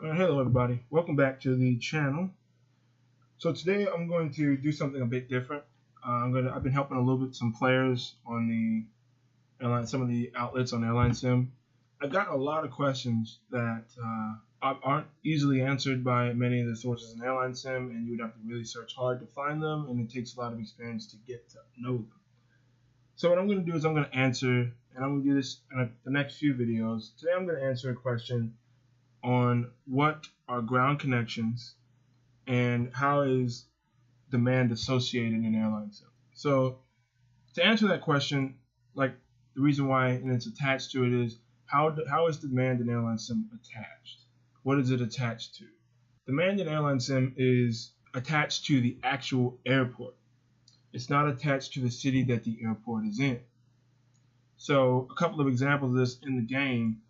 Hello everybody, welcome back to the channel. So today I'm going to do something a bit different. I've been helping a little bit some players on the airline, some of the outlets on Airlinesim. I've gotten a lot of questions that aren't easily answered by many of the sources in Airlinesim, and you would have to really search hard to find them, and it takes a lot of experience to get to know them. So what I'm going to do is I'm going to answer, and I'm going to do this in the next few videos. Today I'm going to answer a question on what are ground connections and how is demand associated in Airlinesim. So to answer that question, like the reason why and it's attached to it is how is demand in Airlinesim attached? What is it attached to? Demand in Airlinesim is attached to the actual airport. It's not attached to the city that the airport is in. So a couple of examples of this in the game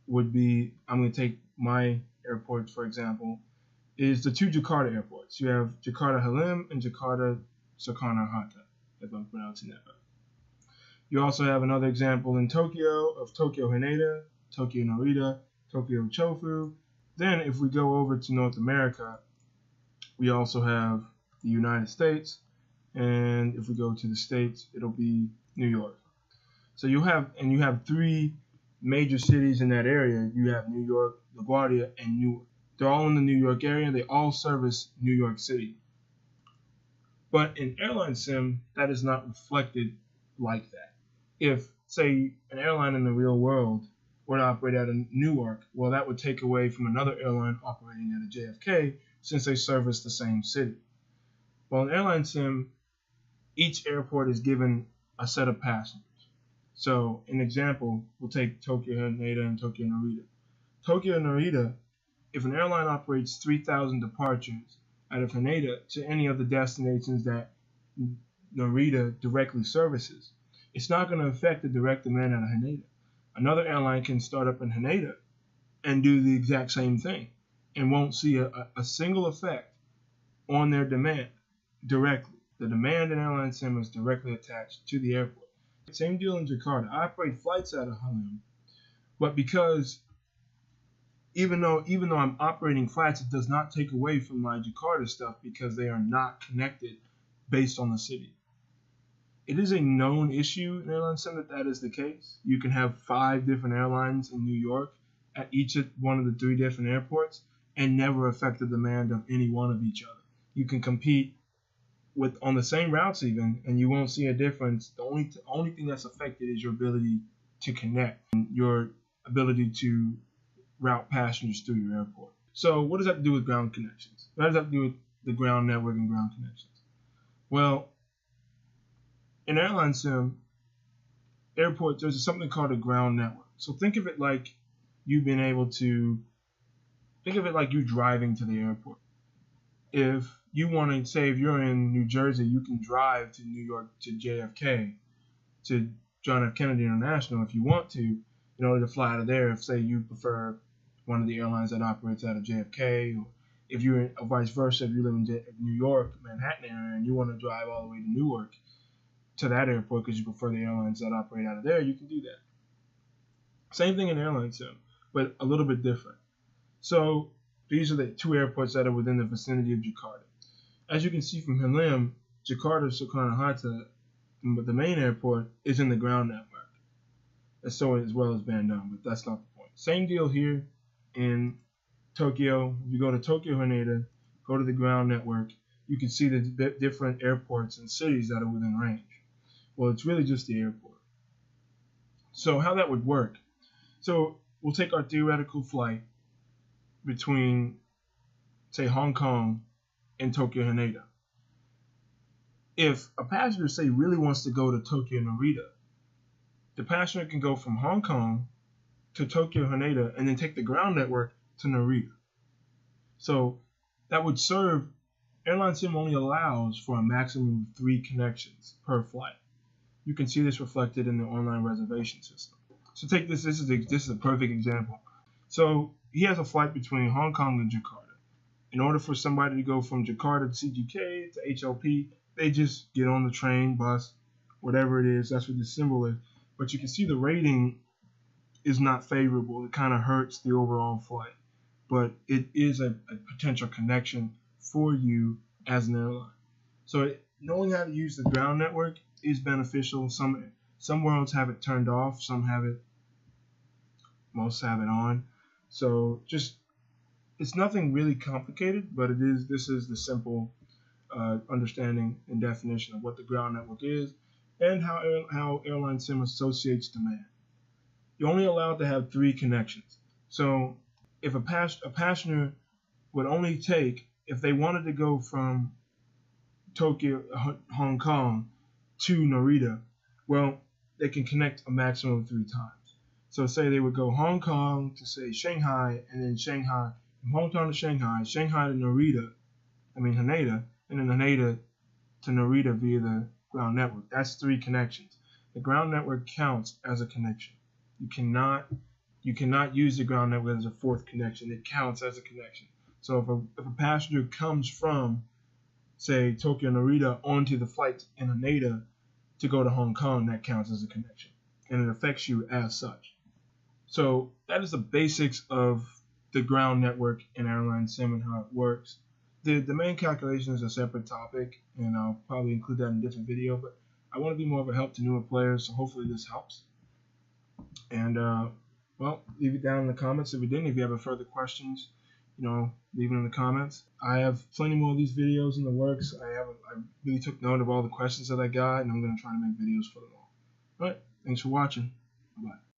would be, I'm going to take my airports for example, is the two Jakarta airports. You have Jakarta Halim and Jakarta Soekarno-Hatta, if I'm pronouncing that right. You also have another example in Tokyo of Tokyo Haneda, Tokyo Narita, Tokyo Chofu. Then if we go over to North America, we also have the United States, and if we go to the States, it'll be New York. So you have three major cities in that area. You have New York, LaGuardia, and Newark. They're all in the New York area. They all service New York City. But in Airlinesim, that is not reflected like that. If, say, an airline in the real world were to operate out of Newark, well, that would take away from another airline operating at a JFK since they service the same city. Well, in Airlinesim, each airport is given a set of passengers. So, an example, we'll take Tokyo Haneda and Tokyo Narita. Tokyo Narita, if an airline operates 3,000 departures out of Haneda to any of the destinations that Narita directly services, it's not going to affect the direct demand out of Haneda. Another airline can start up in Haneda and do the exact same thing and won't see a single effect on their demand directly. The demand in Airlinesim is directly attached to the airport. Same deal in Jakarta. I operate flights out of Halim, but because even though I'm operating flights, it does not take away from my Jakarta stuff because they are not connected based on the city. It is a known issue in Airlinesim that is the case. You can have 5 different airlines in New York at each of one of the 3 different airports and never affect the demand of any one of each other. You can compete on the same routes even, and you won't see a difference. The only thing that's affected is your ability to connect and your ability to route passengers through your airport. So what does that have to do with ground connections? What does that have to do with the ground network and ground connections? Well, in Airlinesim, airports, there's something called a ground network. So think of it like you driving to the airport. If you want to say, if you're in New Jersey, you can drive to New York to JFK, to John F. Kennedy International if you want to, in order to fly out of there. If, say, you prefer one of the airlines that operates out of JFK, or if you're vice versa, if you live in New York, Manhattan area, and you want to drive all the way to Newark to that airport because you prefer the airlines that operate out of there, you can do that. Same thing in Airlinesim, but a little bit different. So these are the 2 airports that are within the vicinity of Jakarta. As you can see from Halim, Jakarta Soekarno-Hatta, the main airport, is in the ground network. So as well as Bandung, but that's not the point. Same deal here in Tokyo. If you go to Tokyo Haneda, go to the ground network, you can see the different airports and cities that are within range. Well, it's really just the airport. So how that would work. So we'll take our theoretical flight between, say, Hong Kong and Tokyo Haneda. If a passenger, say, really wants to go to Tokyo Narita, the passenger can go from Hong Kong to Tokyo Haneda and then take the ground network to Narita. So that would serve, Airlinesim only allows for a maximum of 3 connections per flight. You can see this reflected in the online reservation system. So take this is a perfect example. So he has a flight between Hong Kong and Jakarta. In order for somebody to go from Jakarta to CGK to HLP, they just get on the train, bus, whatever it is. That's what the symbol is. But you can see the rating is not favorable. It kind of hurts the overall flight. but it is a potential connection for you as an airline. So knowing how to use the ground network is beneficial. Some worlds have it turned off, some have it, most have it on. So just it's nothing really complicated, but this is the simple understanding and definition of what the ground network is and how Airlinesim associates demand. You're only allowed to have 3 connections. So if a passenger would only take, if they wanted to go from Tokyo, Hong Kong to Narita, well, they can connect a maximum of 3 times. So say they would go Hong Kong to say Shanghai, and then Shanghai, from Hong Kong to Shanghai, Shanghai to Haneda, and then Haneda to Narita via the ground network. That's 3 connections. The ground network counts as a connection. You cannot use the ground network as a 4th connection. It counts as a connection. So if a passenger comes from, say, Tokyo Narita onto the flight in Haneda to go to Hong Kong, that counts as a connection, and it affects you as such. So that is the basics of the ground network in Airlinesim and how it works. The main calculation is a separate topic, and I'll probably include that in a different video, but I want to be more of a help to newer players, so hopefully this helps. And, well, leave it down in the comments if it didn't. If you have further questions, leave it in the comments. I have plenty more of these videos in the works. I really took note of all the questions that I got, and I'm going to try to make videos for them all. All right, thanks for watching. Bye-bye.